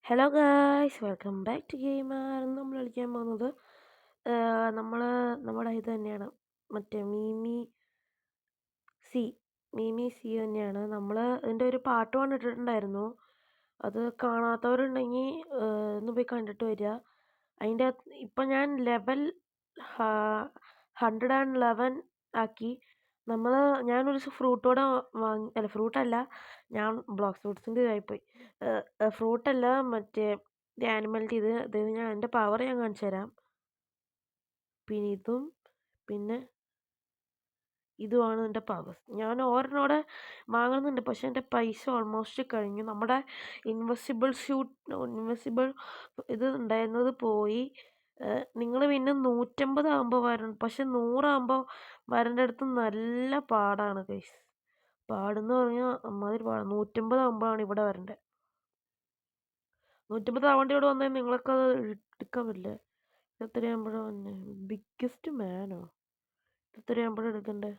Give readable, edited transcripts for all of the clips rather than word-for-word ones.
Hello guys, welcome back to gamer. ഇന്ന് നമ്മൾ കളിക്കാൻ പോകുന്നത് നമ്മൾ നമ്മുടെ ഇത് തന്നെയാണ്. മറ്റേ സി മീമി സി തന്നെയാണ്. നമ്മൾ ഇതിൻ്റെ ഒരു പാർട്ട് 1 ഇട്ടിട്ടുണ്ടായിരുന്നു. അത് കാണാത്തവരുണ്ടെങ്കിൽ ഒന്ന് പോയി കണ്ടിട്ട് വരിക. അതിൻ്റെ ഇപ്പം ഞാൻ ലെവൽ 111 ആക്കി. ഞാനൊരു ഫ്രൂട്ടോടെ വാങ്ങി, അല്ല ഫ്രൂട്ടല്ല, ഞാൻ ബ്ലോക്ക് ഫ്രൂട്ട്സിൻ്റെ ഇതായിപ്പോയി. ഫ്രൂട്ടല്ല, മറ്റേ ആനിമലിൻ്റെ ഇത് ഞാൻ എൻ്റെ പവർ ഞാൻ കാണിച്ചു തരാം. പിന്നെ പിന്നെ ഇതുമാണ് എൻ്റെ പവർ. ഞാൻ ഓരോന്നോടെ വാങ്ങുന്നുണ്ട്, പക്ഷെ എൻ്റെ പൈസ ഓൾമോസ്റ്റ് കഴിഞ്ഞു. നമ്മുടെ ഇൻവെസിബിൾ ഇത് ഉണ്ടായിരുന്നത് പോയി. നിങ്ങൾ പിന്നെ 150 ആകുമ്പോൾ വരണം, പക്ഷെ 100 ആകുമ്പോൾ വരേണ്ട അടുത്ത് നല്ല പാടാണ് ഗൈസ്. പാടെന്ന് പറഞ്ഞാൽ അമ്മാതിരി പാടാണ്. 150 ആകുമ്പോഴാണ് ഇവിടെ വരേണ്ടത്. 150 ആവേണ്ടി ഇവിടെ വന്നാൽ നിങ്ങൾക്ക് അത് എടുക്കാൻ പറ്റില്ല. എത്രയാകുമ്പോഴാണ് വന്നെ? ബിഗ്ഗസ്റ്റ് മാനോ? എത്രയാകുമ്പോഴാണ് എടുക്കണ്ടേ?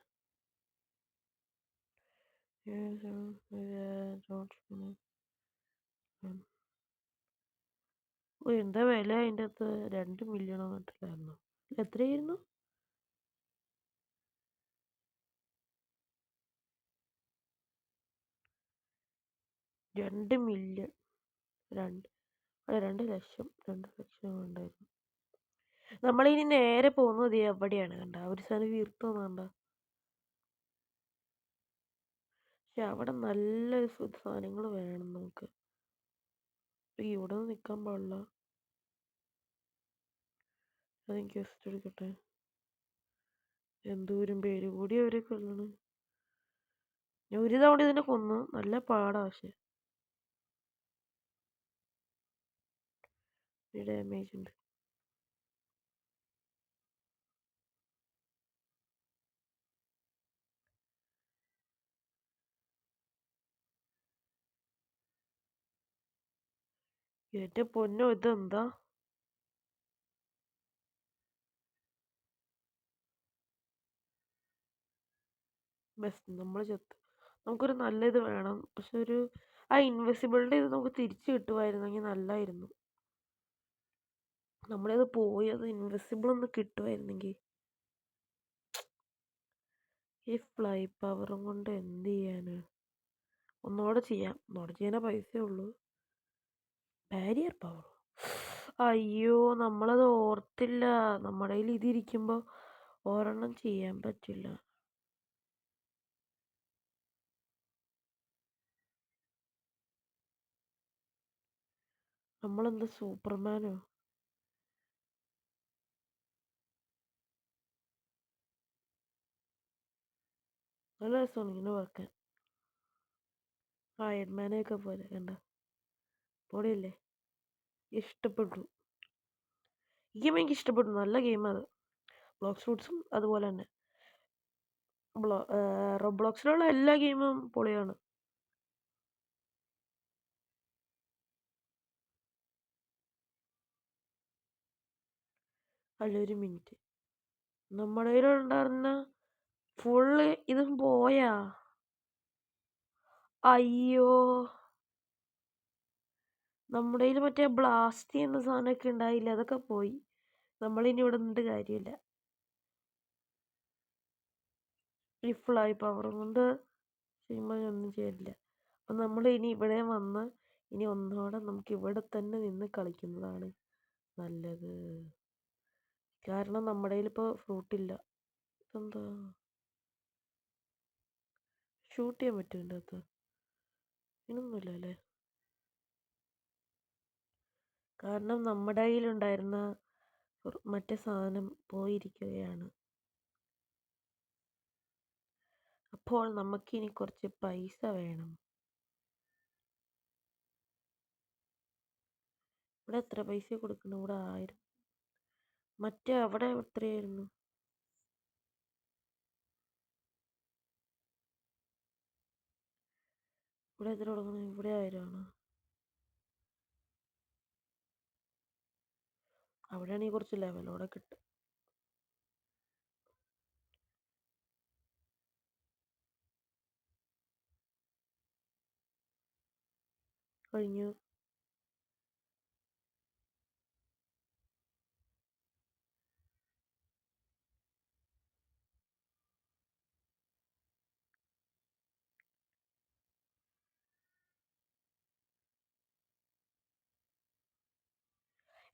എന്താ വില അതിൻ്റെ അകത്ത്? 2 മില്യൺ വന്നിട്ടില്ലായിരുന്നു. എത്രയായിരുന്നു? 2 മില്യൺ. 2 ലക്ഷം. 2 ലക്ഷം ഉണ്ടായിരുന്നു. നമ്മളിനി നേരെ പോകുന്നത് എവിടെയാണ്? കണ്ട ഒരു സ്ഥലം വീർത്തോന്നണ്ട. പക്ഷെ അവിടെ നല്ല സാധനങ്ങൾ വേണം നമുക്ക്. ഇവിടെ നിന്ന് നിൽക്കാൻ പാടില്ല. അതെനിക്ക് ജസ്റ്റ് എടുക്കട്ടെ. എന്തോരം പേര് കൂടി അവരെ കൊല്ലണം. ഞാൻ ഒരു തവണ ഇതിനെ കൊന്നു. നല്ല പാടാ. പക്ഷെ ഡാമേജ് ഉണ്ട്. എന്റെ പൊന്നോ, ഇതെന്താ? ബെസ്റ്റ്, നമ്മൾ ചത്ത്. നമുക്കൊരു നല്ല ഇത് വേണം. പക്ഷെ ആ ഇൻവിസിബിളിൻ്റെ ഇത് നമുക്ക് തിരിച്ചു കിട്ടുമായിരുന്നെങ്കിൽ നല്ലായിരുന്നു. നമ്മളിത് പോയി, അത് ഇൻവിസിബിൾ ഒന്ന് കിട്ടുമായിരുന്നെങ്കിൽ. ഈ ഫ്ലൈ പവറും കൊണ്ട് എന്ത് ചെയ്യാന്? ഒന്നുകൂടെ ചെയ്യാനേ പൈസയുള്ളൂ. Barrier power. അയ്യോ, നമ്മളത് ഓർത്തില്ല. നമ്മുടെ കയ്യിൽ ഇതിരിക്കുമ്പോൾ ഒരെണ്ണം ചെയ്യാൻ പറ്റില്ല. നമ്മളെന്താ സൂപ്പർമാനോ? നല്ല രസമാണ് ഇങ്ങനെ വെക്കാൻ. അയൺമാനെയൊക്കെ പോലെ കണ്ട പൊടിയല്ലേ? ഇഷ്ടപ്പെട്ടു. ഈ ഗെയിം എനിക്ക് ഇഷ്ടപ്പെട്ടു. നല്ല ഗെയിമാണ്. ബ്ലോക്സ് ഫ്രൂട്ട്സും അതുപോലെ തന്നെ. റോബ്ലോക്സിലുള്ള എല്ലാ ഗെയിമും പൊളിയാണ്. അല്ലൊരു മിനിറ്റ്, നമ്മുടെ കയ്യിലുണ്ടായിരുന്ന ഫുള്ള് ഇതും പോയാ? അയ്യോ, നമ്മുടെ കയ്യിൽ മറ്റേ ബ്ലാസ്റ്റ് ചെയ്യുന്ന സാധനമൊക്കെ ഉണ്ടായില്ല, അതൊക്കെ പോയി. നമ്മളിനി ഇവിടെ നിന്നിട്ട് കാര്യമില്ല. ഈ ഫ്ലൈ പവർ കൊണ്ട് ചെയ്യുമ്പോൾ ഒന്നും ചെയ്യില്ല. അപ്പം നമ്മൾ ഇനി ഇവിടെ വന്ന് ഇനി ഒന്നുകൂടെ നമുക്ക് ഇവിടെ തന്നെ നിന്ന് കളിക്കുന്നതാണ് നല്ലത്. കാരണം നമ്മുടെ കയ്യിലിപ്പോൾ ഫ്രൂട്ടില്ല. എന്താ ഷൂട്ട് ചെയ്യാൻ പറ്റും എൻ്റെ അകത്ത്? ഇതൊന്നുമില്ല അല്ലേ? കാരണം നമ്മുടെ കയ്യിലുണ്ടായിരുന്ന മറ്റേ സാധനം പോയിരിക്കുകയാണ്. അപ്പോൾ നമുക്കിനി കുറച്ച് പൈസ വേണം. ഇവിടെ എത്ര പൈസ കൊടുക്കണം? ഇവിടെ 1000. മറ്റേ അവിടെ എത്രയായിരുന്നു? ഇവിടെ എത്ര കൊടുക്കണം? ഇവിടെ 1000 ആണ്. അവിടെയാണെങ്കിൽ കുറച്ച് ലെവലോടെ കിട്ടും. കഴിഞ്ഞു.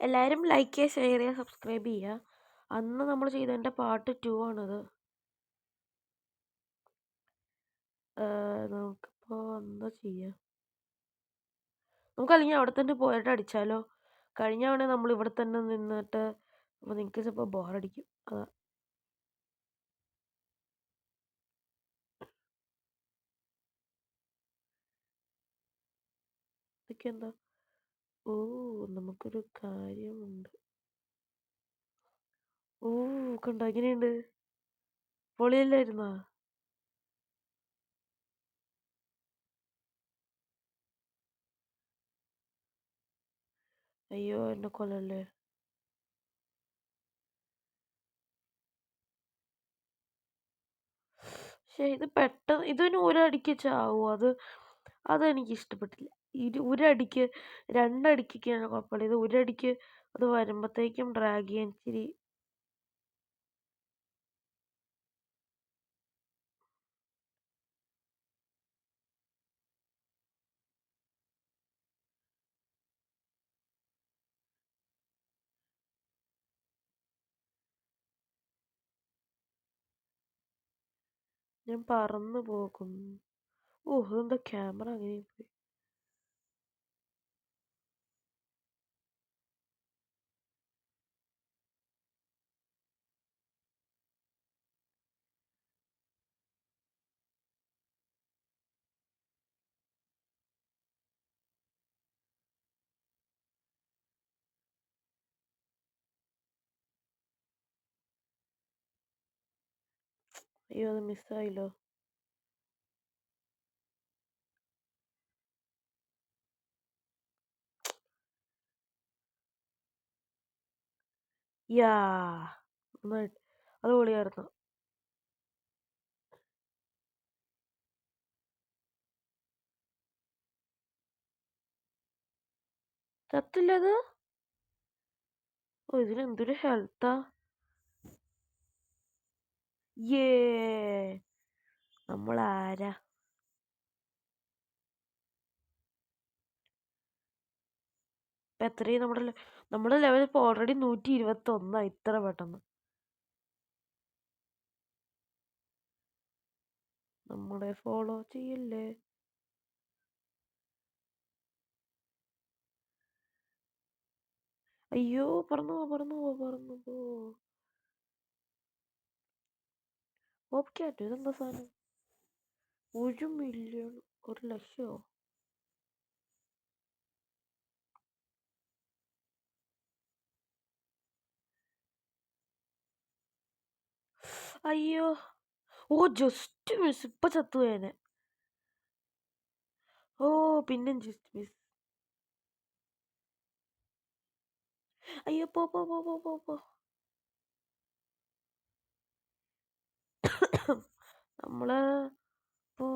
എല്ലാവരും ലൈക്ക് ചെയ്യുക, ഷെയർ ചെയ്യുക, സബ്സ്ക്രൈബ് ചെയ്യുക. അന്ന് നമ്മൾ ചെയ്തതിൻ്റെ പാർട്ട് 2 ആണിത്. നമുക്കിപ്പോൾ എന്താ ചെയ്യാം? നമുക്കല്ലെങ്കിൽ അവിടെ തന്നെ പോയിട്ട് അടിച്ചാലോ? കഴിഞ്ഞ തവണ നമ്മൾ ഇവിടെ തന്നെ നിന്നിട്ട് അപ്പോൾ നിങ്ങൾക്ക് ചിലപ്പോൾ ബോറടിക്കും. അതാ. ഇതൊക്കെ എന്താ? ഓ, നമുക്കൊരു കാര്യമുണ്ട്. ഓ, കണ്ടോ എങ്ങനെയുണ്ട്? പൊളിയല്ലായിരുന്നാ? അയ്യോ, എന്നെ കൊല്ലല്ലേ. പക്ഷേ ഇത് പെട്ടെന്ന് ഇതിന് ഒരടിക്ക് ചാവും. അതെനിക്ക് ഇഷ്ടപ്പെട്ടില്ല. ഒരടിക്ക് രണ്ടടിക്കൊക്കെയാണ് കുഴപ്പമില്ല. ഇത് ഒരടിക്ക് അത് വരുമ്പോഴത്തേക്കും ഡ്രാഗ് ചെയ്യാൻ ഇച്ചിരി. ഞാൻ പറന്നു പോകും. ഓ, അതെന്താ ക്യാമറ അങ്ങനെ പോയി? അയ്യോ, അത് മിസ്സായില്ലോ. യാ, നന്നായിട്ട്. അത് പൊളിയായിരുന്നു. ചത്തില്ലത്? ഓ, ഇതിനെന്തൊരു ഹെൽത്താ. യേ, നമ്മളാരാ? ഇപ്പം എത്രയും നമ്മുടെ ലെവൽ ഇപ്പോൾ ഓൾറെഡി 121 ഇത്ര പെട്ടെന്ന്. നമ്മളെ ഫോളോ ചെയ്യല്ലേ. അയ്യോ, പറന്നു പോ, പറന്നു പോ, പറന്നു പോ. ഓക്കെ, ഇതെന്താ സാധനം? 1,000,000, 1,00,000. അയ്യോ, ഓ, ജസ്റ്റ് മിസ്. ഇപ്പൊ ചത്തുപോയേനെ. ഓ, പിന്നെ ജസ്റ്റ് മിസ്. അയ്യോ, പോ പോ പോ പോ പോ പോ. നമ്മള് ഇപ്പോ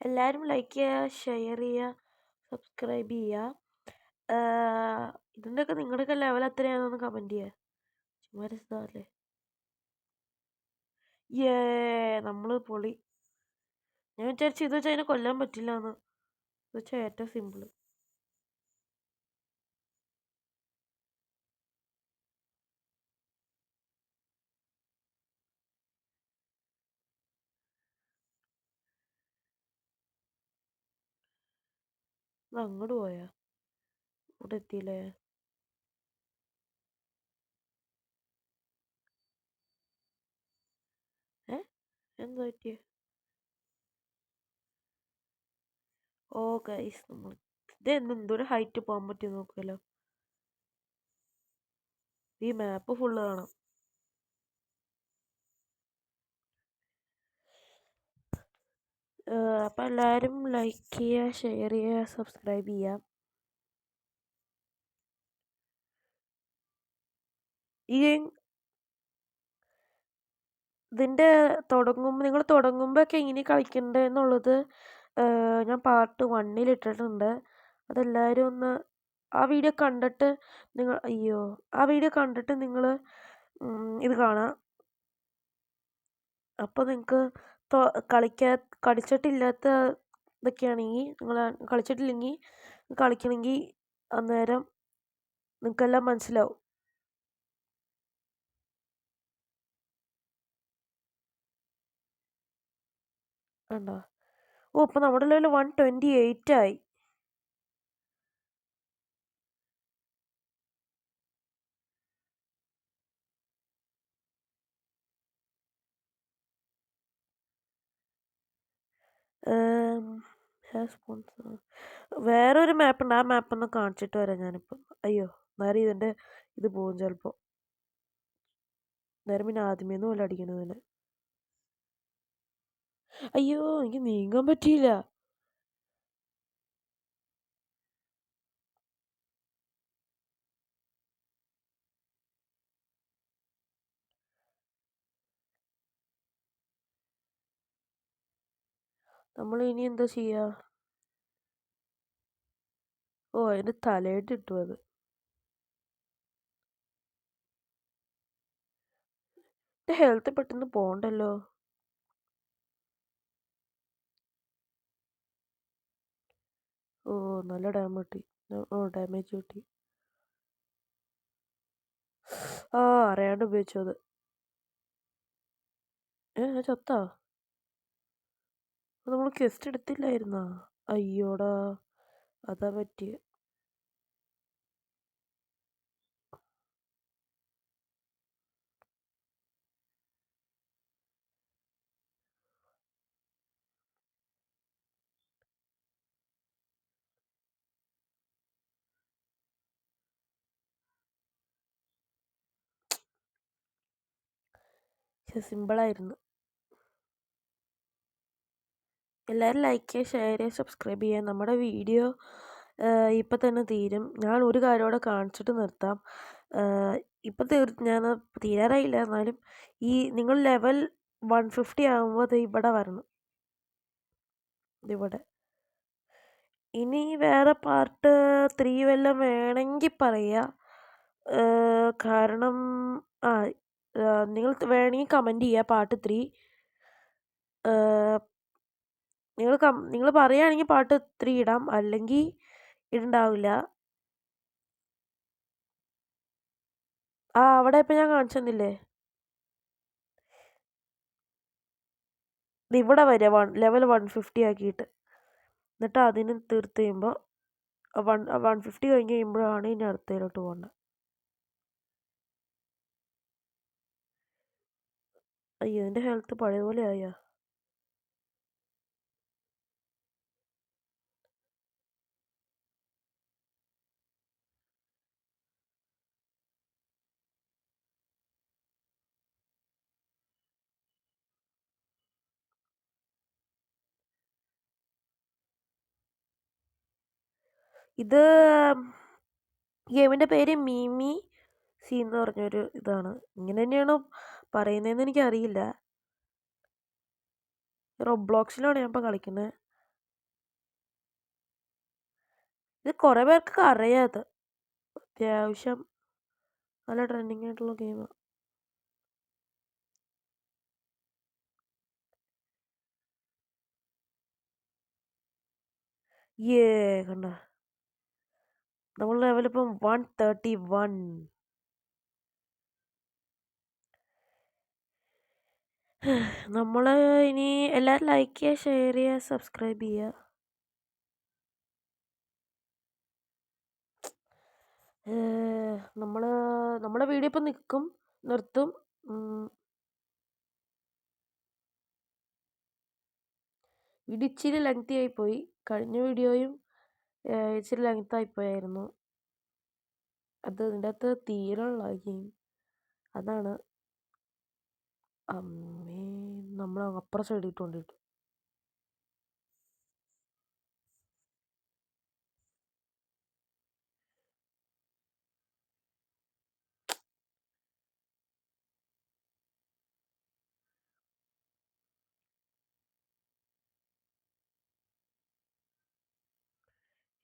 എല്ലാവരും ലൈക്ക് ചെയ്യുക, ഷെയർ ചെയ്യുക, സബ്സ്ക്രൈബ് ചെയ്യുക. ഇതിൻ്റെയൊക്കെ നിങ്ങളുടെയൊക്കെ ലെവൽ എത്രയാണെന്നൊന്ന് കമൻറ്റ് ചെയ്യുക. ചുമ്മാ രസമല്ലേ. ഏ, നമ്മള് പൊളി. ഞാൻ വിചാരിച്ചു ഇത് വെച്ചാൽ അതിനെ കൊല്ലാൻ പറ്റില്ല എന്ന്. ഇത് വെച്ചാൽ ഏറ്റവും സിമ്പിള്. ഇത് അങ്ങോട്ട് പോയാ ഇവിടെ എത്തിയില്ലേ? എന്താ പറ്റിയ? ഓ ഗൈസ്, നമ്മൾ ഇത് എന്തൊരു ഹൈറ്റ് പോകാൻ പറ്റും നോക്കുമല്ലോ. ഈ മാപ്പ് ഫുള്ള് കാണാം. അപ്പം എല്ലാവരും ലൈക്ക് ചെയ്യുക, ഷെയർ ചെയ്യുക, സബ്സ്ക്രൈബ് ചെയ്യുക. ഈ ഇതിൻ്റെ നിങ്ങൾ തുടങ്ങുമ്പോഴൊക്കെ എങ്ങനെ കളിക്കണ്ടെന്നുള്ളത് ഞാൻ പാർട്ട് 1 ഇട്ടിട്ടുണ്ട്. അതെല്ലാവരും ഒന്ന് ആ വീഡിയോ കണ്ടിട്ട് ആ വീഡിയോ കണ്ടിട്ട് നിങ്ങൾ ഇത് കാണാം. അപ്പോൾ നിങ്ങൾക്ക് കളിക്കാ കളിച്ചിട്ടില്ലാത്ത ഇതൊക്കെയാണെങ്കിൽ നിങ്ങൾ കളിച്ചിട്ടില്ലെങ്കിൽ കളിക്കണമെങ്കിൽ അന്നേരം നിങ്ങൾക്കെല്ലാം മനസ്സിലാവും. കണ്ടോ? ഓ ഇപ്പം നമ്മുടെ ലെവൽ 128 ആയി. വേറൊരു മാപ്പുണ്ട്, ആ മാപ്പൊന്ന് കാണിച്ചിട്ട് വരാം ഞാനിപ്പം. അയ്യോ നേരം ഇതിൻ്റെ ഇത് പോകും ചിലപ്പോൾ. നേരം പിന്നെ ആദ്യമേന്ന് പോലെ അടിക്കണതിന്. അയ്യോ എനിക്ക് നീങ്ങാൻ പറ്റിയില്ല. നമ്മൾ ഇനി എന്താ ചെയ്യാ? ഓ അതിൻ്റെ തലയിട്ട് ഇട്ടു അത്. എൻ്റെ ഹെൽത്ത് പെട്ടെന്ന് പോണ്ടല്ലോ. ഓ നല്ല ഡാമേജ് കിട്ടി. ഡാമേജ് കിട്ടി. ആ അറിയാണ്ട് ഉപയോഗിച്ചു അത്. ചത്താ? നമ്മൾ ക്വസ്റ്റ് എടുത്തില്ലായിരുന്നാ? അയ്യോടാ, അതാ പറ്റിയ. സിമ്പിളായിരുന്നു. എല്ലാവരും ലൈക്ക് ചെയ്യുക, ഷെയർ ചെയ്യുക, സബ്സ്ക്രൈബ് ചെയ്യുക. നമ്മുടെ വീഡിയോ ഇപ്പം തന്നെ തീരും. ഞാൻ ഒരു കാര്യം കൂടെ കാണിച്ചിട്ട് നിർത്താം. ഇപ്പം ഞാൻ തീരാറായില്ല, എന്നാലും ഈ നിങ്ങൾ ലെവൽ 150 ആകുമ്പോൾ അത് ഇവിടെ വരണം. ഇതിവിടെ. ഇനി വേറെ പാർട്ട് 3 വല്ലതും വേണമെങ്കിൽ പറയാം. കാരണം ആ നിങ്ങൾ വേണമെങ്കിൽ കമൻറ്റ് ചെയ്യുക പാർട്ട് 3. നിങ്ങൾ പറയുകയാണെങ്കിൽ പാർട്ട് 3 ഇടാം, അല്ലെങ്കിൽ ഇടണ്ടാവില്ല. അവിടെ ഇപ്പം ഞാൻ കാണിച്ചു തന്നില്ലേ, ഇവിടെ വരിക ലെവൽ 150 ആക്കിയിട്ട്. എന്നിട്ട് അതിന് തീർത്ത് കഴിയുമ്പോൾ 150 കഴിഞ്ഞ് കഴിയുമ്പോഴാണ് ഇനി അടുത്തതിലോട്ട് പോകേണ്ടത്. അയ്യോ എൻ്റെ ഹെൽത്ത് പഴയപോലെ ആയാ? ഇത് ഗെയിമിൻ്റെ പേര് മീമി സി എന്ന് പറഞ്ഞൊരു ഇതാണ്. ഇങ്ങനെ തന്നെയാണോ പറയുന്നതെന്ന് എനിക്കറിയില്ല. റോബ്ലോക്സിലാണ് ഞാൻ ഇപ്പോൾ കളിക്കുന്നത്. ഇത് കുറേ പേർക്കൊക്കെ അറിയാത്. അത്യാവശ്യം നല്ല ട്രെൻഡിങ് ആയിട്ടുള്ള ഗെയിമാണ്. കണ്ട, നമ്മൾ ലെവലിപ്പം 131. നമ്മൾ ഇനി എല്ലാവരും ലൈക്ക് ചെയ്യുക, ഷെയർ ചെയ്യുക, സബ്സ്ക്രൈബ് ചെയ്യുക. നമ്മുടെ വീഡിയോ ഇപ്പം നിർത്തും. വീഡിയോ ഇച്ചിരി ലെങ്തി ആയിപ്പോയി. കഴിഞ്ഞ വീഡിയോയും ഇച്ചിരി ലെങ്ത് ആയിപ്പോയായിരുന്നു. ഇതിൻ്റെ അകത്ത് തീരെയുള്ള ഗെയിം അതാണ്. അമ്മേ, നമ്മൾ അപ്പുറം സൈഡ് ഇട്ടുകൊണ്ടിട്ടു.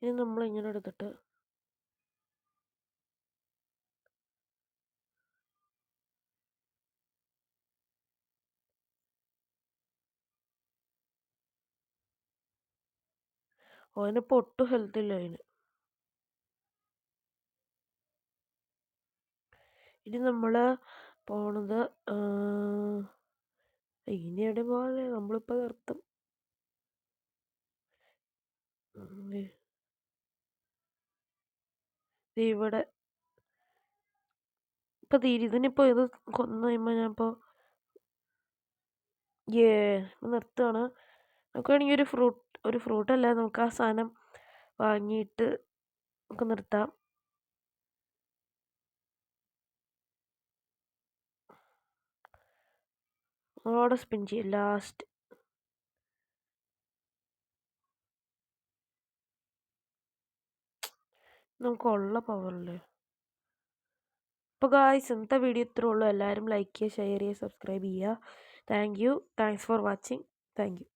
ഇനി നമ്മൾ ഇങ്ങനെ എടുത്തിട്ട് ഓനിപ്പോൾ ഒട്ടും ഹെൽത്ത് ഇല്ല അതിന്. ഇനി നമ്മൾ പോണത് ഇനി എവിടെ പോകാതെ നമ്മളിപ്പോൾ നിർത്തും. ഇവിടെ ഇപ്പം ഇതിനിപ്പോൾ ഇത് കൊന്നു കഴിയുമ്പോൾ ഞാനിപ്പോൾ നിർത്തുകയാണ്. നമുക്ക് വേണമെങ്കിൽ ഒരു ഫ്രൂട്ടല്ല, നമുക്ക് ആ സാധനം വാങ്ങിയിട്ട് നമുക്ക് നിർത്താം. അവിടെ സ്പിൻ ചെയ്യും ലാസ്റ്റ്. നമുക്കുള്ള പവറല്ലേ. അപ്പോൾ ഗായ്സ്, ഇന്നത്തെ വീഡിയോ ഇത്രേ ഉള്ളൂ. എല്ലാവരും ലൈക്ക് ചെയ്യുക, ഷെയർ ചെയ്യുക, സബ്സ്ക്രൈബ് ചെയ്യുക. Thanks for watching. Thank you.